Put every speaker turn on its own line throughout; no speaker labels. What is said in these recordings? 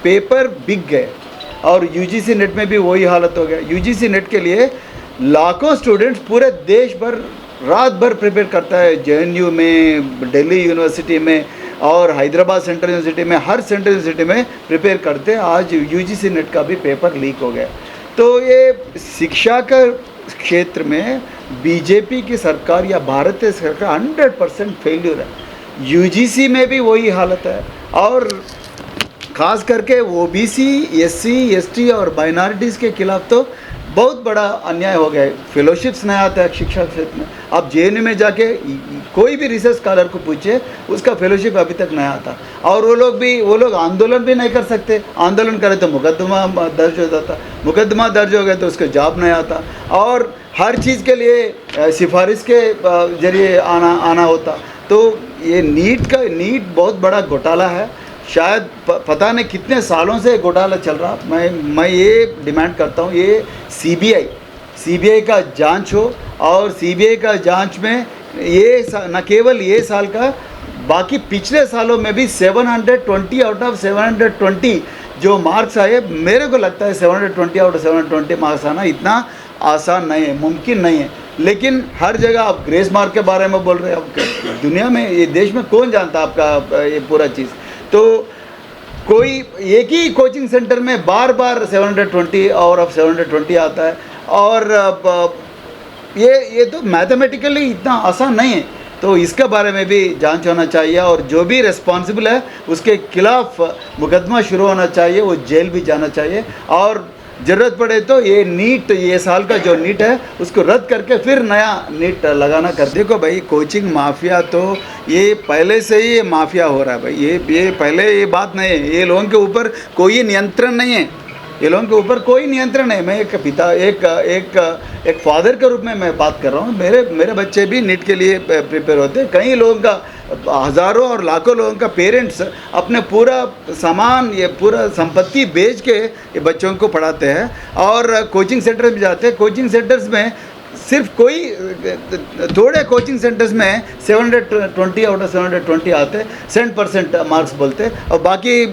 Paper बिक गए। और यूजीसी नेट में भी वही हालत हो गया। यूजीसी नेट के लिए लाखों स्टूडेंट्स पूरे देश भर रात भर प्रिपेयर करता है, जेएनयू में, दिल्ली यूनिवर्सिटी में और हैदराबाद सेंट्रल यूनिवर्सिटी में, हर सेंट्रल यूनिवर्सिटी में प्रिपेयर करते। आज यूजीसी नेट का भी पेपर लीक हो गया। तो ये शिक्षा का क्षेत्र में बीजेपी की सरकार या भारतीय सरकार 100% फेल्यूर है। यूजीसी में भी वही हालत है। और ख़ास करके ओबीसी, एससी, एसटी और माइनॉरिटीज़ के खिलाफ तो बहुत बड़ा अन्याय हो गया है। फेलोशिप्स नहीं आता है शिक्षा क्षेत्र में। आप जेएनयू में जाके कोई भी रिसर्च स्कॉलर को पूछे, उसका फेलोशिप अभी तक नहीं आता। और वो लोग आंदोलन भी नहीं कर सकते। आंदोलन करे तो मुकदमा दर्ज हो जाता, मुकदमा दर्ज हो गया तो उसका जॉब नहीं आता। और हर चीज़ के लिए सिफारिश के जरिए आना होता। तो ये नीट बहुत बड़ा घोटाला है। शायद पता नहीं कितने सालों से घोटाला चल रहा। मैं ये डिमांड करता हूँ, ये सीबीआई का जांच हो। और सीबीआई का जांच में ये न केवल ये साल का, बाकी पिछले सालों में भी 720 आउट ऑफ 720 जो मार्क्स आए, मेरे को लगता है 720 आउट ऑफ 720 मार्क्स आना इतना आसान नहीं है, मुमकिन नहीं है। लेकिन हर जगह आप ग्रेस मार्क के बारे में बोल रहे हैं। आप दुनिया में, ये देश में कौन जानता आपका ये पूरा चीज़। तो कोई एक ही कोचिंग सेंटर में बार बार 720 और अब 720 आता है। और ये तो मैथमेटिकली इतना आसान नहीं है। तो इसके बारे में भी जांच होना चाहिए और जो भी रिस्पॉन्सिबल है उसके खिलाफ मुकदमा शुरू होना चाहिए, वो जेल भी जाना चाहिए। और ज़रूरत पड़े तो ये साल का जो नीट है उसको रद्द करके फिर नया नीट लगाना कर। देखो भाई, कोचिंग माफिया तो ये पहले से ही माफिया हो रहा है भाई। ये पहले ये बात नहीं है। ये लोगों के ऊपर कोई नियंत्रण नहीं है। ये लोगों के ऊपर कोई नियंत्रण है। मैं एक पिता, एक फादर के रूप में मैं बात कर रहा हूँ। मेरे बच्चे भी नीट के लिए प्रिपेयर होते हैं। कई लोगों का, हज़ारों और लाखों लोगों का पेरेंट्स अपने पूरा सामान, ये पूरा संपत्ति बेच के ये बच्चों को पढ़ाते हैं। और कोचिंग सेंटर में जाते हैं। कोचिंग सेंटर्स में सिर्फ कोई थोड़े कोचिंग सेंटर्स में 720 आउट ऑफ 720 आते, 100% मार्क्स बोलते, और बाकी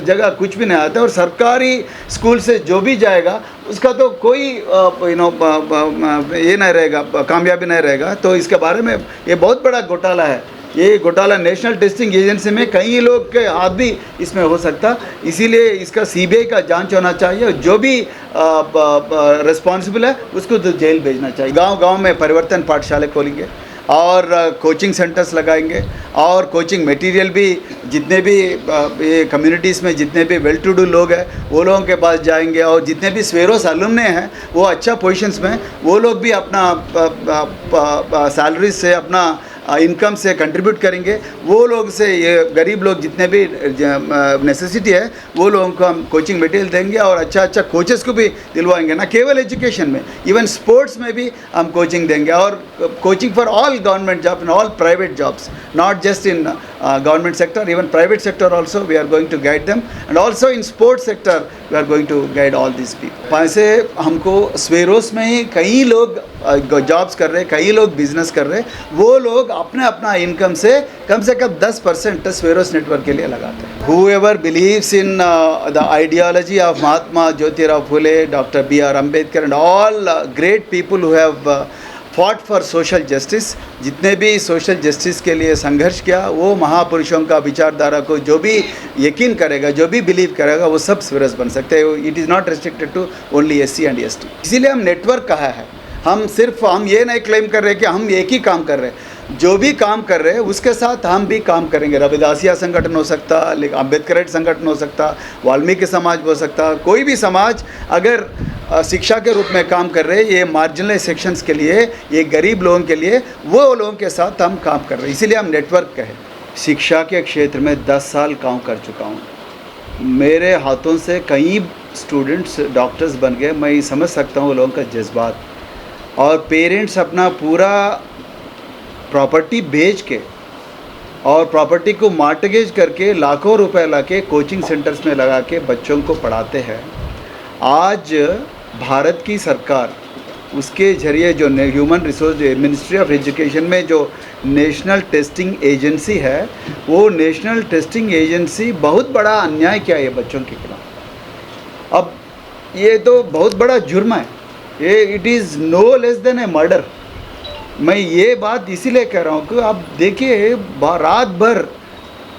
जगह कुछ भी नहीं आता। और सरकारी स्कूल से जो भी जाएगा उसका तो कोई ये नहीं रहेगा, कामयाबी नहीं रहेगा। तो इसके बारे में ये बहुत बड़ा घोटाला है। ये घोटाला नेशनल टेस्टिंग एजेंसी में कई लोग के हाथ भी इसमें हो सकता। इसीलिए इसका सीबीआई का जांच होना चाहिए। जो भी रिस्पॉन्सिबल है उसको तो जेल भेजना चाहिए। गांव-गांव में परिवर्तन पाठशाला खोलेंगे और कोचिंग सेंटर्स लगाएंगे। और कोचिंग मटेरियल भी जितने भी ये कम्युनिटीज़ में जितने भी वेल टू डू लोग हैं वो लोगों के पास जाएंगे। और जितने भी स्वेरोस अलुमने हैं वो अच्छा पोजीशंस में, वो लोग भी अपना सैलरी से, अपना इनकम से कंट्रीब्यूट करेंगे। वो लोग से, ये गरीब लोग जितने भी नेसेसिटी है वो लोगों को हम कोचिंग मटेरियल देंगे और अच्छा कोचेस को भी दिलवाएंगे। ना केवल एजुकेशन में, इवन स्पोर्ट्स में भी हम कोचिंग देंगे। और coaching for all government job and all private jobs, not just in government sector, even private sector also we are going to guide them. And also in sports sector we are going to guide all this people. वैसे हमको स्वेरोस में ही कई लोग jobs कर रहे, कई लोग business कर रहे। वो लोग अपना इनकम से कम 10% स्वेरोस नेटवर्क के लिए लगाते हैं। Whoever believes in the ideology of Mahatma Jyotirao Phule, Dr. B.R. Ambedkar and all great people who have fought for social justice, जितने भी सोशल जस्टिस के लिए संघर्ष किया, वो महापुरुषों का विचारधारा को जो भी यकीन करेगा, जो भी बिलीव करेगा, वो सब स्वेरोस बन सकते हैं। It is not restricted to only SC and ST। इसीलिए हम नेटवर्क कहा है। हम ये नहीं क्लेम कर रहे कि हम एक ही काम कर रहे हैं। जो भी काम कर रहे हैं उसके साथ हम भी काम करेंगे। रविदासिया संगठन हो सकता, अम्बेडकराइट संगठन हो सकता, वाल्मीकि समाज हो सकता, कोई भी समाज अगर शिक्षा के रूप में काम कर रहे हैं, ये मार्जिनलाइज सेक्शंस के लिए, ये गरीब लोगों के लिए, वो लोगों के साथ हम काम कर रहे हैं। इसीलिए हम नेटवर्क कहें। शिक्षा के क्षेत्र में 10 साल काम कर चुका हूँ। मेरे हाथों से कई स्टूडेंट्स डॉक्टर्स बन गए। मैं समझ सकता हूँ लोगों का जज्बात। और पेरेंट्स अपना पूरा प्रॉपर्टी बेच के और प्रॉपर्टी को मार्टगेज करके लाखों रुपए लाके कोचिंग सेंटर्स में लगा के बच्चों को पढ़ाते हैं। आज भारत की सरकार उसके जरिए जो human resource ministry of education में जो नेशनल टेस्टिंग एजेंसी है, वो नेशनल टेस्टिंग एजेंसी बहुत बड़ा अन्याय किया है बच्चों के खिलाफ। अब ये तो बहुत बड़ा जुर्म है, ये it is no less than a murder. मैं ये बात इसीलिए कह रहा हूँ कि आप देखिए रात भर,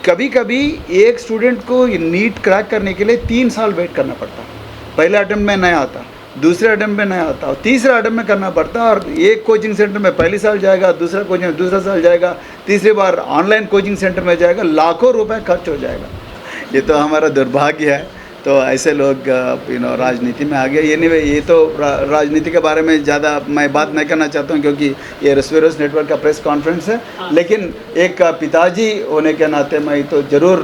कभी कभी एक स्टूडेंट को नीट क्रैक करने के लिए 3 साल वेट करना पड़ता है। पहले अटेम्प्ट में नहीं आता, दूसरे अटेम्प्ट में नहीं आता, और तीसरा अटेम्प्ट में करना पड़ता है। और एक कोचिंग सेंटर में पहली साल जाएगा, दूसरा कोचिंग में दूसरा साल जाएगा, तीसरी बार ऑनलाइन कोचिंग सेंटर में जाएगा, लाखों रुपए खर्च हो जाएगा। ये तो हमारा दुर्भाग्य है। तो ऐसे लोग राजनीति में आ गए। ये तो राजनीति के बारे में ज़्यादा मैं बात नहीं करना चाहता हूँ, क्योंकि ये स्वेरोस नेटवर्क का प्रेस कॉन्फ्रेंस है। लेकिन एक पिताजी होने के नाते मैं तो ज़रूर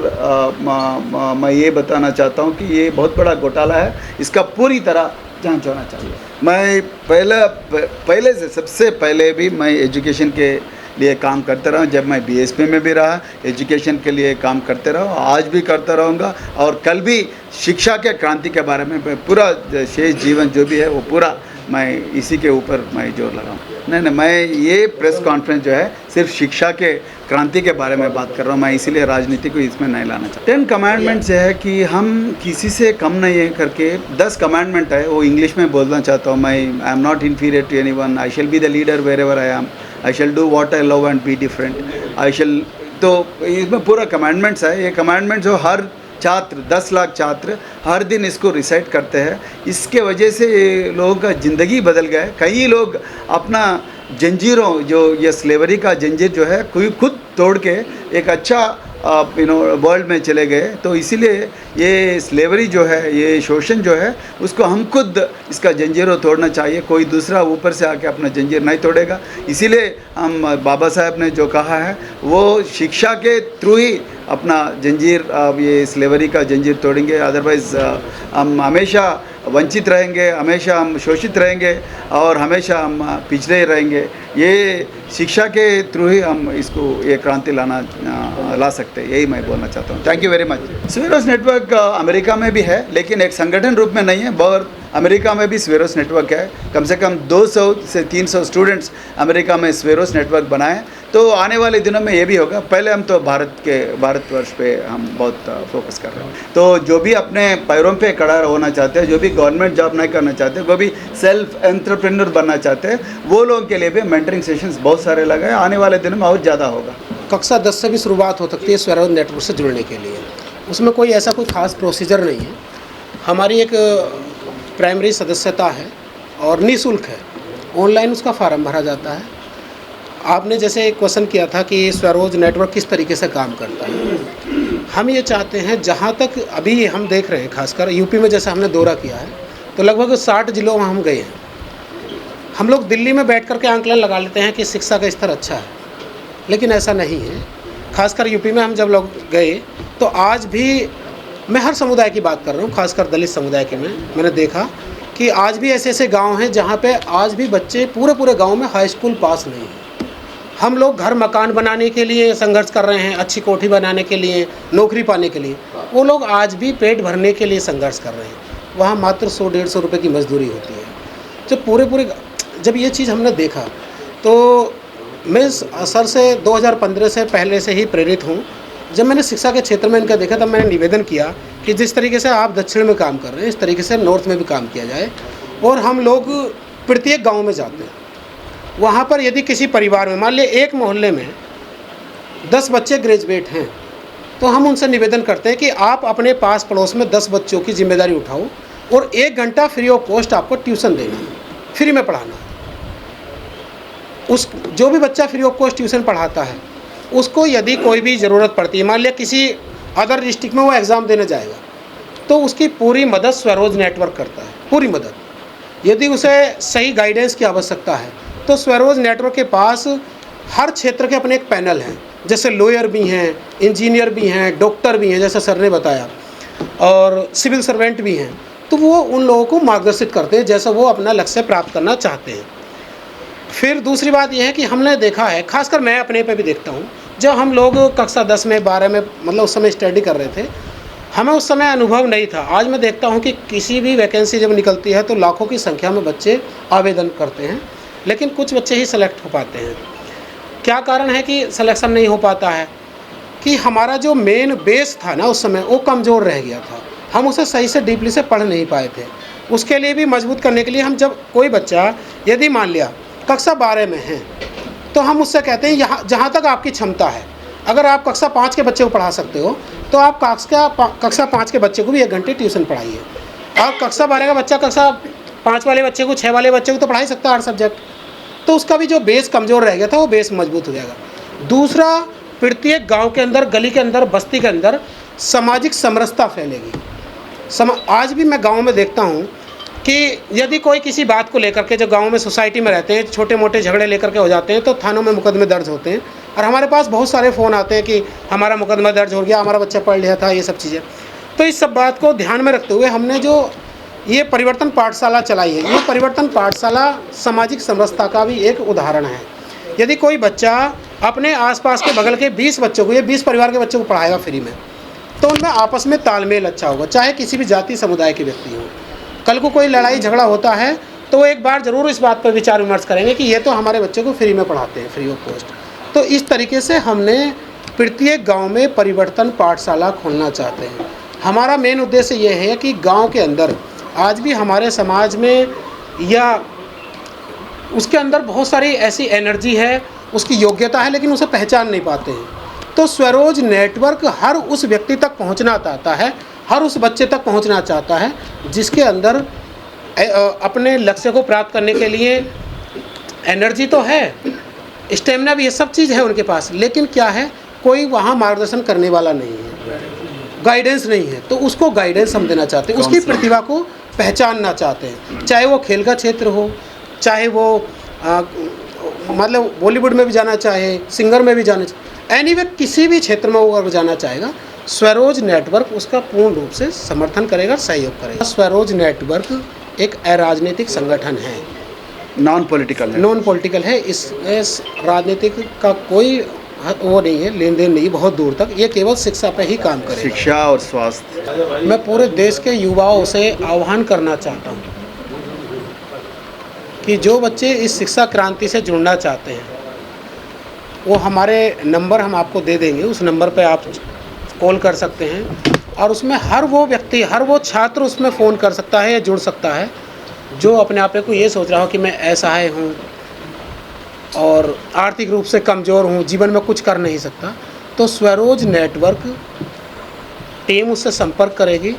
मैं ये बताना चाहता हूँ कि ये बहुत बड़ा घोटाला है, इसका पूरी तरह जांच होना चाहिए। मैं पहले से सबसे पहले भी मैं एजुकेशन के लिए काम करते रहा। जब मैं बीएसपी में भी रहा, एजुकेशन के लिए काम करते रहा, आज भी करता रहूँगा, और कल भी शिक्षा के क्रांति के बारे में पूरा शेष जीवन जो भी है वो पूरा मैं इसी के ऊपर मैं जोर लगाऊँ। नहीं, मैं ये प्रेस कॉन्फ्रेंस जो है सिर्फ शिक्षा के क्रांति के बारे में बात कर रहा हूँ। मैं इसीलिए राजनीति को इसमें नहीं लाना चाहता। 10 कमांडमेंट्स है कि हम किसी से कम नहीं है करके 10 कमांडमेंट है, वो इंग्लिश में बोलना चाहता हूँ। मैं I am not inferior to anyone, I shall be the leader wherever I am, I shall do what I love and be different, I shall. तो इसमें पूरा कमांडमेंट्स है। ये कमांडमेंट्स जो हर छात्र 10 लाख छात्र हर दिन इसको रिसाइट करते हैं। इसके वजह से लोगों का ज़िंदगी बदल गया है। कई लोग अपना जंजीरों जो ये स्लेवरी का जंजीर जो है खुद तोड़ के एक अच्छा वर्ल्ड में चले गए। तो इसीलिए ये स्लेवरी जो है, ये शोषण जो है, उसको हम खुद इसका जंजीरों तोड़ना चाहिए। कोई दूसरा ऊपर से आके अपना जंजीर नहीं तोड़ेगा। इसीलिए हम बाबा साहब ने जो कहा है वो शिक्षा के थ्रू ही अपना जंजीर, ये स्लेवरी का जंजीर तोड़ेंगे। अदरवाइज़ हम हमेशा वंचित रहेंगे, हमेशा हम शोषित रहेंगे और हमेशा हम पिछड़े रहेंगे। ये शिक्षा के थ्रू ही हम इसको ये क्रांति ला सकते हैं। यही मैं बोलना चाहता हूँ। Thank you very much. स्वेरोस नेटवर्क अमेरिका में भी है, लेकिन एक संगठन रूप में नहीं है। और अमेरिका में भी स्वेरोस नेटवर्क है। कम से कम 200 से 300 स्टूडेंट्स अमेरिका में स्वेरोस नेटवर्क बनाए। तो आने वाले दिनों में ये भी होगा। पहले हम तो भारतवर्ष पे हम बहुत फोकस कर रहे हैं। तो जो भी अपने पैरों पे खड़ा होना चाहते हैं, जो भी गवर्नमेंट जॉब नहीं करना चाहते, वो भी सेल्फ एंटरप्रेन्योर बनना चाहते हैं, वो लोगों के लिए भी मेंटरिंग सेशंस बहुत सारे लगे हैं। आने वाले दिनों में और ज़्यादा होगा।
कक्षा 10 से भी शुरुआत हो सकती है स्वेरोस नेटवर्क से जुड़ने के लिए। उसमें कोई ऐसा कोई ख़ास प्रोसीजर नहीं है। हमारी एक प्राइमरी सदस्यता है और निःशुल्क है। ऑनलाइन उसका फार्म भरा जाता है। आपने जैसे एक क्वेश्चन किया था कि स्वेरोस नेटवर्क किस तरीके से काम करता है। हम ये चाहते हैं, जहाँ तक अभी हम देख रहे हैं, खासकर यूपी में जैसे हमने दौरा किया है, तो लगभग 60 जिलों में हम गए हैं। हम लोग दिल्ली में बैठ कर के आंकलन लगा लेते हैं कि शिक्षा का स्तर अच्छा है, लेकिन ऐसा नहीं है। खासकर यूपी में हम जब लोग गए तो आज भी, मैं हर समुदाय की बात कर रहा हूँ, खासकर दलित समुदाय के में मैंने देखा कि आज भी ऐसे ऐसे गांव हैं जहाँ पे आज भी बच्चे पूरे गांव में हाई स्कूल पास नहीं हैं। हम लोग घर मकान बनाने के लिए संघर्ष कर रहे हैं, अच्छी कोठी बनाने के लिए, नौकरी पाने के लिए। वो लोग आज भी पेट भरने के लिए संघर्ष कर रहे हैं। वहाँ मात्र 100-150 रुपये की मजदूरी होती है। जब ये चीज़ हमने देखा तो मैं सर से 2015 से पहले से ही प्रेरित हूँ। जब मैंने शिक्षा के क्षेत्र में इनका देखा, तब मैंने निवेदन किया कि जिस तरीके से आप दक्षिण में काम कर रहे हैं, इस तरीके से नॉर्थ में भी काम किया जाए। और हम लोग प्रत्येक गांव में जाते हैं। वहाँ पर यदि किसी परिवार में, मान लिया एक मोहल्ले में 10 बच्चे ग्रेजुएट हैं, तो हम उनसे निवेदन करते हैं कि आप अपने पास पड़ोस में 10 बच्चों की जिम्मेदारी उठाओ और 1 घंटा फ्री ऑफ कॉस्ट आपको ट्यूशन देना है, फ्री में पढ़ाना है। जो भी बच्चा फ्री ऑफ कॉस्ट ट्यूशन पढ़ाता है, उसको यदि कोई भी ज़रूरत पड़ती है, मान लिया किसी अदर डिस्ट्रिक्ट में वो एग्ज़ाम देने जाएगा, तो उसकी पूरी मदद स्वेरोस नेटवर्क करता है, पूरी मदद। यदि उसे सही गाइडेंस की आवश्यकता है तो स्वेरोस नेटवर्क के पास हर क्षेत्र के अपने एक पैनल हैं। जैसे लॉयर भी हैं, इंजीनियर भी हैं, डॉक्टर भी हैं, जैसे सर ने बताया, और सिविल सर्वेंट भी हैं। तो वो उन लोगों को मार्गदर्शित करते हैं जैसा वो अपना लक्ष्य प्राप्त करना चाहते हैं। फिर दूसरी बात यह है कि हमने देखा है, खासकर मैं अपने पे भी देखता हूँ, जब हम लोग कक्षा 10 में 12 में मतलब उस समय स्टडी कर रहे थे, हमें उस समय अनुभव नहीं था। आज मैं देखता हूँ कि किसी भी वैकेंसी जब निकलती है तो लाखों की संख्या में बच्चे आवेदन करते हैं, लेकिन कुछ बच्चे ही सेलेक्ट हो पाते हैं। क्या कारण है कि सिलेक्शन नहीं हो पाता है? कि हमारा जो मेन बेस था ना उस समय, वो कमज़ोर रह गया था। हम उसे सही से डीपली से पढ़ नहीं पाए थे। उसके लिए भी मजबूत करने के लिए हम, जब कोई बच्चा यदि मान लिया कक्षा 12 में है, तो हम उससे कहते हैं यहाँ जहाँ तक आपकी क्षमता है, अगर आप कक्षा 5 के बच्चे को पढ़ा सकते हो तो आप कक्षा 5 के बच्चे को भी 1 घंटे ट्यूशन पढ़ाइए। और कक्षा 12 का बच्चा कक्षा 5 वाले बच्चे को, 6 वाले बच्चे को तो पढ़ा ही सकता है 8 सब्जेक्ट। तो उसका भी जो बेस कमज़ोर रह गया था वो बेस मजबूत हो जाएगा। दूसरा, प्रत्येक गांव के अंदर, गली के अंदर, बस्ती के अंदर सामाजिक समरसता फैलेगी। आज भी मैं गांव में देखता हूं कि यदि कोई किसी बात को लेकर के, जो गांव में सोसाइटी में रहते हैं, छोटे मोटे झगड़े लेकर के हो जाते हैं तो थानों में मुकदमे दर्ज होते हैं, और हमारे पास बहुत सारे फ़ोन आते हैं कि हमारा मुकदमा दर्ज हो गया, हमारा बच्चा पढ़ लिया था, ये सब चीज़ें। तो इस सब बात को ध्यान में रखते हुए हमने जो ये परिवर्तन पाठशाला चलाई है, ये परिवर्तन पाठशाला सामाजिक समरसता का भी एक उदाहरण है। यदि कोई बच्चा अपने आसपास के बगल के 20 बच्चों को, ये 20 परिवार के बच्चों को पढ़ाएगा फ्री में, तो उनमें आपस में तालमेल अच्छा होगा, चाहे किसी भी जाति समुदाय के व्यक्ति हो। कल को कोई लड़ाई झगड़ा होता है तो वो एक बार ज़रूर इस बात पर विचार विमर्श करेंगे कि ये तो हमारे बच्चों को फ्री में पढ़ाते हैं, फ्री ऑफ कॉस्ट। तो इस तरीके से हमने प्रत्येक गांव में परिवर्तन पाठशाला खोलना चाहते हैं। हमारा मेन उद्देश्य ये है कि गांव के अंदर आज भी हमारे समाज में या उसके अंदर बहुत सारी ऐसी एनर्जी है, उसकी योग्यता है, लेकिन उसे पहचान नहीं पाते हैं। तो स्वरोज नेटवर्क हर उस व्यक्ति तक पहुंचना चाहता है, हर उस बच्चे तक पहुंचना चाहता है जिसके अंदर अपने लक्ष्य को प्राप्त करने के लिए एनर्जी तो है, स्टेमिना भी, ये सब चीज़ है उनके पास, लेकिन क्या है, कोई वहाँ मार्गदर्शन करने वाला नहीं है, गाइडेंस नहीं है। तो उसको गाइडेंस हम देना चाहते हैं, उसकी प्रतिभा को पहचानना चाहते हैं, चाहे वो खेल का क्षेत्र हो, चाहे वो मतलब बॉलीवुड में भी जाना चाहे, सिंगर में भी जाना चाहे, एनीवे किसी भी क्षेत्र में वो अगर जाना चाहेगा, स्वरोज नेटवर्क उसका पूर्ण रूप से समर्थन करेगा, सहयोग करेगा। स्वरोज नेटवर्क एक अराजनीतिक संगठन है,
नॉन पॉलिटिकल है। इस राजनीतिक का कोई वो नहीं है, लेन देन नहीं, बहुत दूर तक। ये केवल शिक्षा पे ही काम करेगा, शिक्षा और स्वास्थ्य।
मैं पूरे देश के युवाओं से आह्वान करना चाहता हूँ कि जो बच्चे इस शिक्षा क्रांति से जुड़ना चाहते हैं, वो हमारे नंबर हम आपको दे देंगे, उस नंबर पे आप कॉल कर सकते हैं, और उसमें हर वो व्यक्ति, हर वो छात्र उसमें फ़ोन कर सकता है या जुड़ सकता है जो अपने आप को ये सोच रहा हो कि मैं असहाय हूँ और आर्थिक रूप से कमज़ोर हूँ, जीवन में कुछ कर नहीं सकता। तो स्वरोज नेटवर्क टीम उससे संपर्क करेगी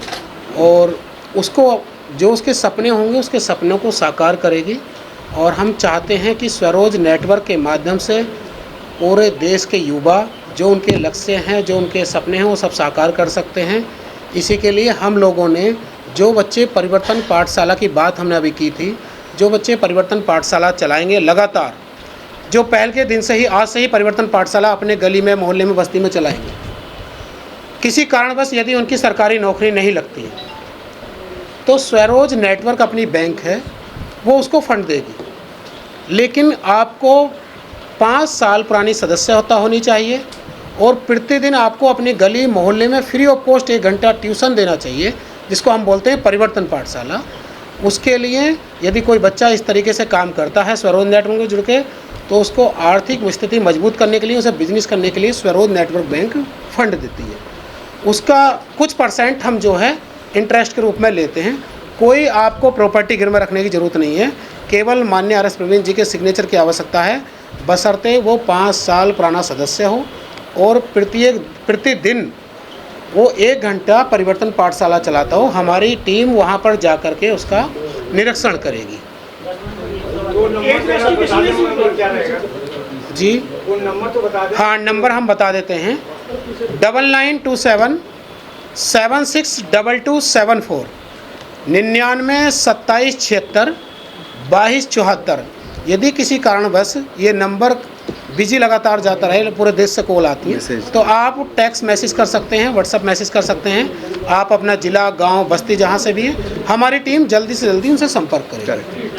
और उसको, जो उसके सपने होंगे, उसके सपनों को साकार करेगी। और हम चाहते हैं कि स्वरोज नेटवर्क के माध्यम से पूरे देश के युवा जो उनके लक्ष्य हैं, जो उनके सपने हैं, वो सब साकार कर सकते हैं। इसी के लिए हम लोगों ने, जो बच्चे परिवर्तन पाठशाला की बात हमने अभी की थी, जो बच्चे परिवर्तन पाठशाला चलाएंगे लगातार, जो पहल के दिन से ही, आज से ही परिवर्तन पाठशाला अपने गली में, मोहल्ले में, बस्ती में चलाएंगे, किसी कारणवश यदि उनकी सरकारी नौकरी नहीं लगती है तो स्वरोज नेटवर्क अपनी बैंक है, वो उसको फंड देगी। लेकिन आपको 5 साल पुरानी सदस्यता होनी चाहिए और प्रतिदिन आपको अपनी गली मोहल्ले में फ्री ऑफ कॉस्ट 1 घंटा ट्यूशन देना चाहिए, जिसको हम बोलते हैं परिवर्तन पाठशाला। उसके लिए यदि कोई बच्चा इस तरीके से काम करता है स्वरोज नेटवर्क में जुड़ के, तो उसको आर्थिक स्थिति मजबूत करने के लिए, उसे बिजनेस करने के लिए स्वरोज नेटवर्क बैंक फंड देती है। उसका कुछ % हम जो है इंटरेस्ट के रूप में लेते हैं। कोई आपको प्रॉपर्टी गिरवी रखने की ज़रूरत नहीं है, केवल माननीय RS प्रवीण जी के सिग्नेचर की आवश्यकता है, बशर्ते वो 5 साल पुराना सदस्य हो और प्रतिदिन वो 1 घंटा परिवर्तन पाठशाला चलाता हो। हमारी टीम वहाँ पर जा कर के उसका निरीक्षण करेगी। जी हाँ, नंबर हम बता देते हैं, 9927 762274, 99 27 76 22 74। यदि किसी कारणवश ये नंबर बिजी लगातार जाता रहे, पूरे देश से कॉल आती है, तो आप टेक्स्ट मैसेज कर सकते हैं, व्हाट्सएप मैसेज कर सकते हैं। आप अपना ज़िला, गांव, बस्ती जहां से भी है, हमारी टीम जल्दी से जल्दी उनसे संपर्क करेगी।